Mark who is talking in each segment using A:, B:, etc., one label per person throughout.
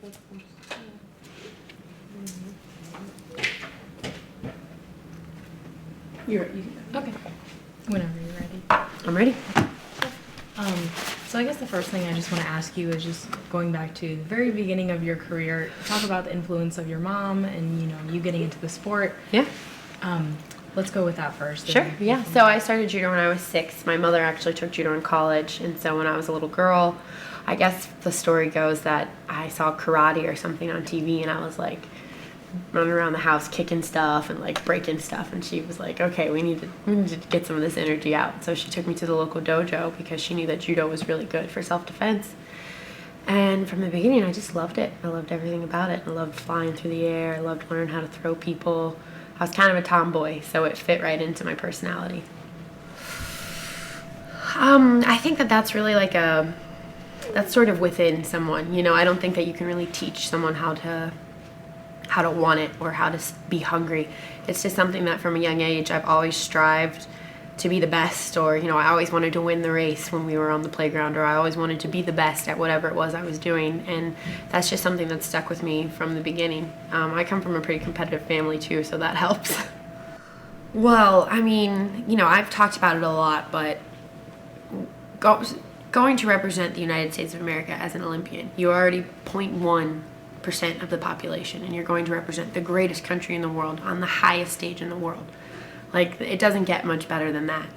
A: Okay. Whenever you're ready.
B: I'm ready.
A: So I guess the first thing I just want to ask you is just going back to the very beginning of your career. Talk about the influence of your mom and you getting into the sport.
B: Yeah.
A: Let's go with that first.
B: Sure. Yeah. So I started judo when I was 6. My mother actually took judo in college, and so when I was a little girl, I guess the story goes that I saw karate or something on TV, and I was like running around the house kicking stuff and like breaking stuff, and she was like, okay, we need to get some of this energy out. So she took me to the local dojo because she knew that judo was really good for self-defense. And from the beginning, I just loved it. I loved everything about it. I loved flying through the air. I loved learning how to throw people. I was kind of a tomboy, so it fit right into my personality. I think that that's really like that's sort of within someone. I don't think that you can really teach someone how to want it or how to be hungry. It's just something that from a young age I've always strived to be the best, or I always wanted to win the race when we were on the playground, or I always wanted to be the best at whatever it was I was doing, and that's just something that stuck with me from the beginning. I come from a pretty competitive family too, so that helps. Well, I mean, I've talked about it a lot, but going to represent the United States of America as an Olympian, you're already 0.1% of the population, and you're going to represent the greatest country in the world on the highest stage in the world. Like, it doesn't get much better than that.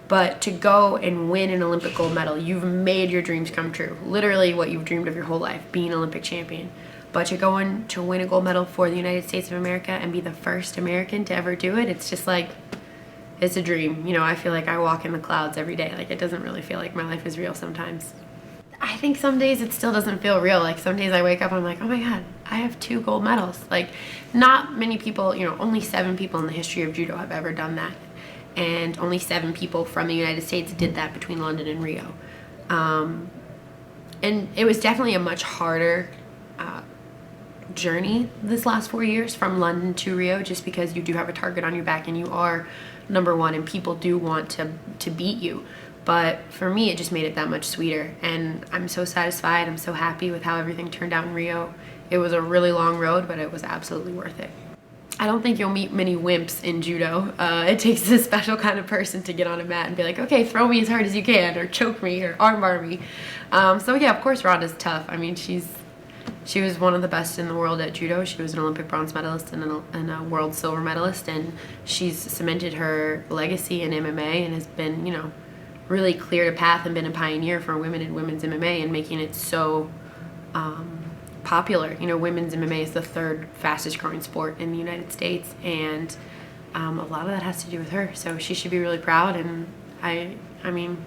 B: But to go and win an Olympic gold medal, you've made your dreams come true. Literally what you've dreamed of your whole life, being an Olympic champion. But to go in to win a gold medal for the United States of America and be the first American to ever do it, it's just like, it's a dream. I feel like I walk in the clouds every day. Like, it doesn't really feel like my life is real sometimes. I think some days it still doesn't feel real. Like, some days I wake up and I'm like, oh my God, I have 2 gold medals. Like, not many people, only 7 people in the history of judo have ever done that. And only 7 people from the United States did that between London and Rio. And it was definitely a much harder journey this last 4 years from London to Rio, just because you do have a target on your back and you are number 1 and people do want to beat you. But for me, it just made it that much sweeter, and I'm so satisfied. I'm so happy with how everything turned out in Rio. It was a really long road, but it was absolutely worth it. I don't think you'll meet many wimps in judo. It takes a special kind of person to get on a mat and be like, okay, throw me as hard as you can, or choke me, or armbar me. So yeah, of course Rhonda's tough. I mean, she was one of the best in the world at judo. She was an Olympic bronze medalist and a world silver medalist, and she's cemented her legacy in MMA and has been, really cleared a path and been a pioneer for women in women's MMA and making it so popular. Women's MMA is the 3rd fastest growing sport in the United States, and a lot of that has to do with her. So she should be really proud. And I mean,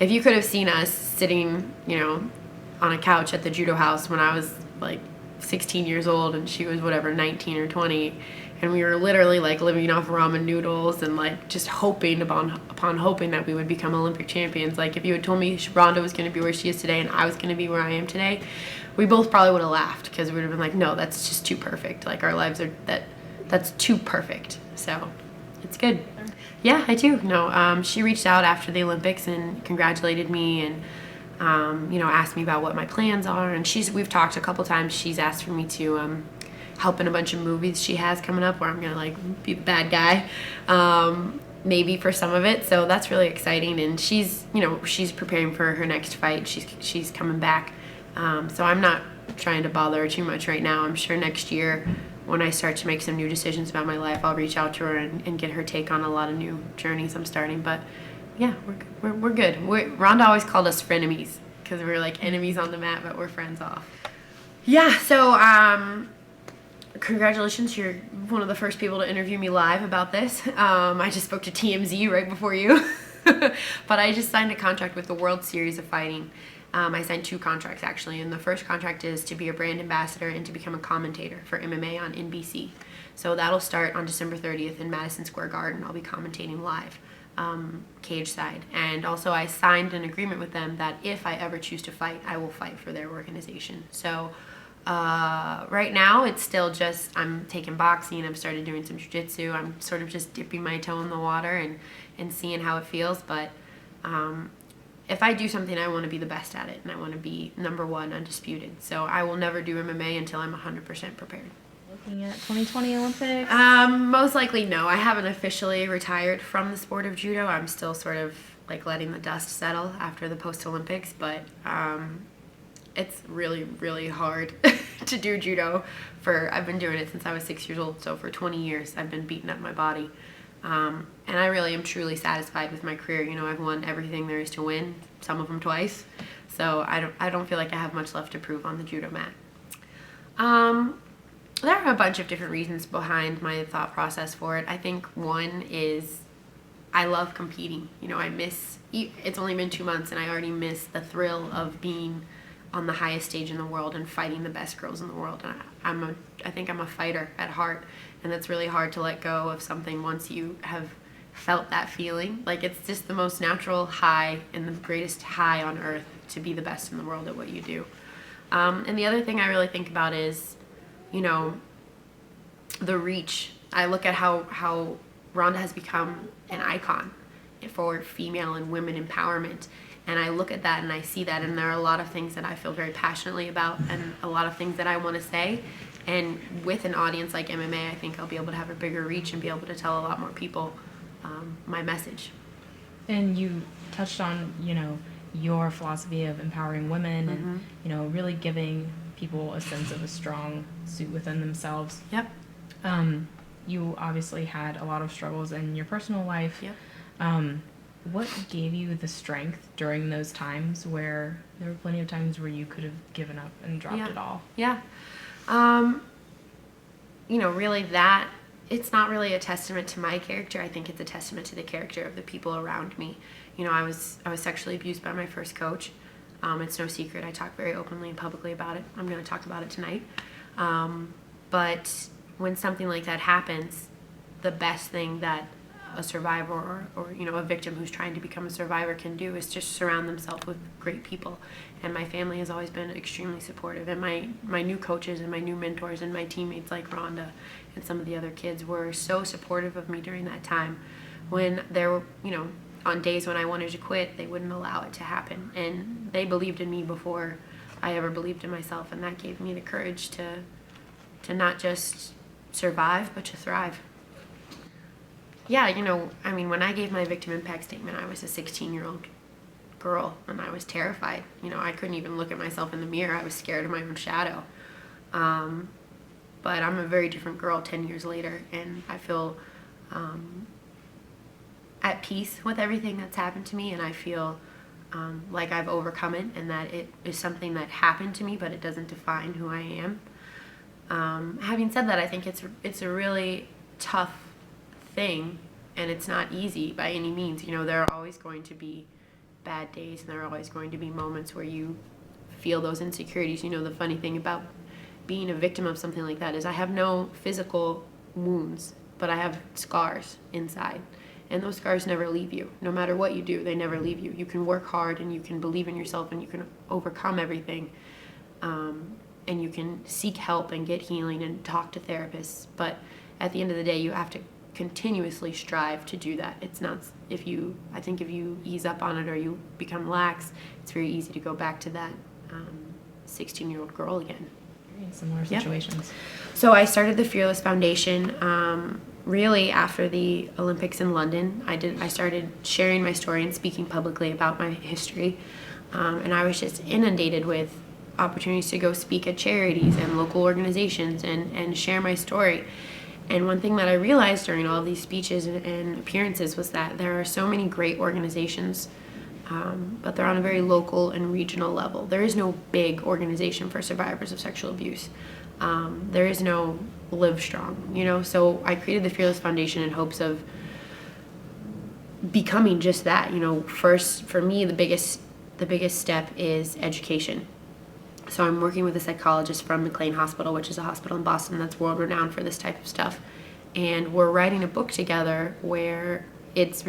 B: if you could have seen us sitting, on a couch at the judo house when I was like 16 years old and she was 19 or 20, and we were literally like living off ramen noodles and like just hoping upon hoping that we would become Olympic champions. Like, if you had told me Rhonda was going to be where she is today and I was going to be where I am today, we both probably would have laughed, because we would have been like, no, that's just too perfect. Like, our lives are that's too perfect. So it's good. Yeah, I do. No, she reached out after the Olympics and congratulated me and asked me about what my plans are, and we've talked a couple times. She's asked for me to help in a bunch of movies she has coming up where I'm gonna like be the bad guy, maybe for some of it. So that's really exciting, and she's preparing for her next fight. She's coming back, so I'm not trying to bother her too much right now. I'm sure next year, when I start to make some new decisions about my life, I'll reach out to her and get her take on a lot of new journeys I'm starting. But yeah, we're good. Rhonda always called us frenemies, because we were like enemies on the mat, but we're friends off. Yeah, so congratulations, you're one of the first people to interview me live about this. I just spoke to TMZ right before you. But I just signed a contract with the World Series of Fighting. I signed 2 contracts actually, and the first contract is to be a brand ambassador and to become a commentator for MMA on NBC. So that'll start on December 30th in Madison Square Garden. I'll be commentating live, cage side. And also I signed an agreement with them that if I ever choose to fight, I will fight for their organization. So right now it's still just, I'm taking boxing, I've started doing some jiu-jitsu, I'm sort of just dipping my toe in the water and seeing how it feels. But if I do something, I want to be the best at it, and I want to be number one, undisputed. So I will never do MMA until I'm 100% prepared.
A: Looking at 2020 Olympics?
B: Most likely no. I haven't officially retired from the sport of judo. I'm still sort of like letting the dust settle after the post-Olympics, but it's really, really hard to do judo. I've been doing it since I was 6 years old, so for 20 years I've been beating up my body. And I really am truly satisfied with my career. You know, I've won everything there is to win, some of them twice. So I don't feel like I have much left to prove on the judo mat. There are a bunch of different reasons behind my thought process for it. I think one is I love competing. You know, it's only been 2 months and I already miss the thrill of being on the highest stage in the world and fighting the best girls in the world. And I think I'm a fighter at heart, and it's really hard to let go of something once you have felt that feeling. Like, it's just the most natural high and the greatest high on earth to be the best in the world at what you do. And the other thing I really think about is, you know, the reach. I look at how Rhonda has become an icon for female and women empowerment. And I look at that and I see that, and there are a lot of things that I feel very passionately about and a lot of things that I want to say. And with an audience like MMA, I think I'll be able to have a bigger reach and be able to tell a lot more people my message.
A: And you touched on, you know, your philosophy of empowering women and, you know, really giving people a sense of a strong suit within themselves.
B: Yep.
A: You obviously had a lot of struggles in your personal life.
B: Yep.
A: What gave you the strength during those times where there were plenty of times where you could have given up and dropped it all?
B: Yeah. You know, really that, it's not really a testament to my character. I think it's a testament to the character of the people around me. You know, I was sexually abused by my first coach. It's no secret. I talk very openly and publicly about it. I'm going to talk about it tonight. But when something like that happens, the best thing that a survivor or you know, a victim who's trying to become a survivor can do is just surround themselves with great people. And my family has always been extremely supportive, and my new coaches and my new mentors and my teammates like Rhonda and some of the other kids were so supportive of me during that time. When there were, you know, on days when I wanted to quit, they wouldn't allow it to happen, and they believed in me before I ever believed in myself, and that gave me the courage to not just survive but to thrive. Yeah, you know, I mean, when I gave my victim impact statement, I was a 16-year-old girl, and I was terrified. You know, I couldn't even look at myself in the mirror. I was scared of my own shadow. But I'm a very different girl 10 years later, and I feel at peace with everything that's happened to me, and I feel like I've overcome it, and that it is something that happened to me, but it doesn't define who I am. Having said that, I think it's a really tough thing, and it's not easy by any means. You know, there are always going to be bad days, and there are always going to be moments where you feel those insecurities. You know, the funny thing about being a victim of something like that is I have no physical wounds, but I have scars inside, and those scars never leave you. No matter what you do, they never leave you. You can work hard, and you can believe in yourself, and you can overcome everything, and you can seek help and get healing and talk to therapists, but at the end of the day, you have to continuously strive to do that. It's not, I think if you ease up on it or you become lax, it's very easy to go back to that 16-year-old girl again.
A: Very similar situations.
B: Yep. So I started the Fearless Foundation really after the Olympics in London. I started sharing my story and speaking publicly about my history, and I was just inundated with opportunities to go speak at charities and local organizations and share my story. And one thing that I realized during all of these speeches and appearances was that there are so many great organizations, but they're on a very local and regional level. There is no big organization for survivors of sexual abuse. There is no Live Strong, you know? So I created the Fearless Foundation in hopes of becoming just that. You know, first, for me, the biggest step is education. So I'm working with a psychologist from McLean Hospital, which is a hospital in Boston that's world-renowned for this type of stuff. And we're writing a book together where it's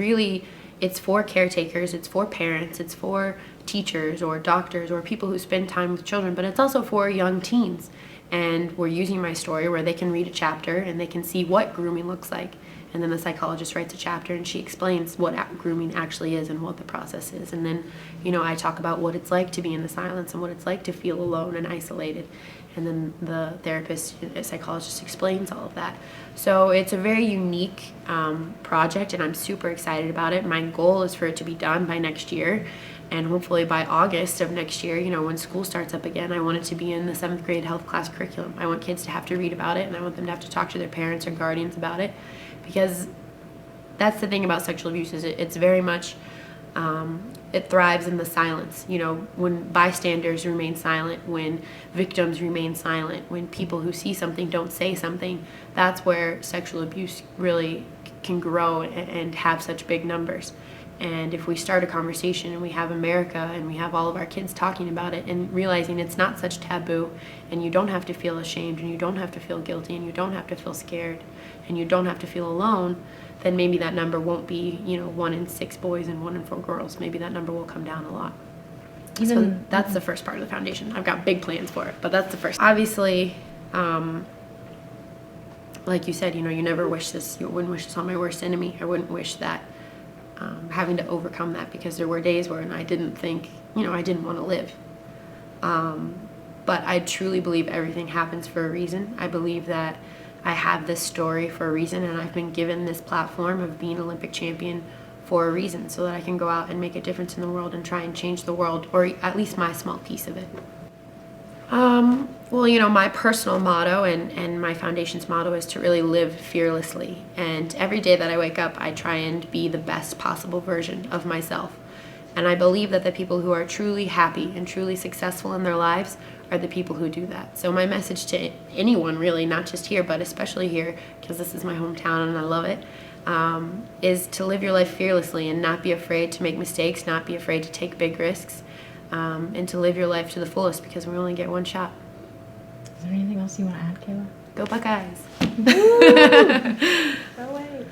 B: for caretakers, it's for parents, it's for teachers or doctors or people who spend time with children, but it's also for young teens. And we're using my story where they can read a chapter and they can see what grooming looks like. And then the psychologist writes a chapter and she explains what grooming actually is and what the process is. And then, I talk about what it's like to be in the silence and what it's like to feel alone and isolated. And then the psychologist explains all of that. So it's a very unique project, and I'm super excited about it. My goal is for it to be done by next year. And hopefully by August of next year, when school starts up again, I want it to be in the 7th grade health class curriculum. I want kids to have to read about it, and I want them to have to talk to their parents or guardians about it. Because that's the thing about sexual abuse, is it's very much, it thrives in the silence. When bystanders remain silent, when victims remain silent, when people who see something don't say something, that's where sexual abuse really can grow and have such big numbers. And if we start a conversation and we have America and we have all of our kids talking about it and realizing it's not such taboo, and you don't have to feel ashamed, and you don't have to feel guilty, and you don't have to feel scared, and you don't have to feel alone, then maybe that number won't be 1 in 6 boys and 1 in 4 girls. Maybe that number will come down a lot. So that's the first part of the foundation. I've got big plans for it, but that's the first. Obviously, like you said, you never wish this. You wouldn't wish this on my worst enemy. I wouldn't wish that. Having to overcome that, because there were days where I didn't think, I didn't want to live. But I truly believe everything happens for a reason. I believe that I have this story for a reason, and I've been given this platform of being Olympic champion for a reason, so that I can go out and make a difference in the world and try and change the world, or at least my small piece of it. Well, my personal motto and my foundation's motto is to really live fearlessly. And every day that I wake up, I try and be the best possible version of myself. And I believe that the people who are truly happy and truly successful in their lives are the people who do that. So my message to anyone, really, not just here, but especially here, because this is my hometown and I love it, is to live your life fearlessly and not be afraid to make mistakes, not be afraid to take big risks, and to live your life to the fullest, because we only get one shot.
A: Is there anything else you want to add, Kayla?
B: Go Buckeyes!
A: Go H!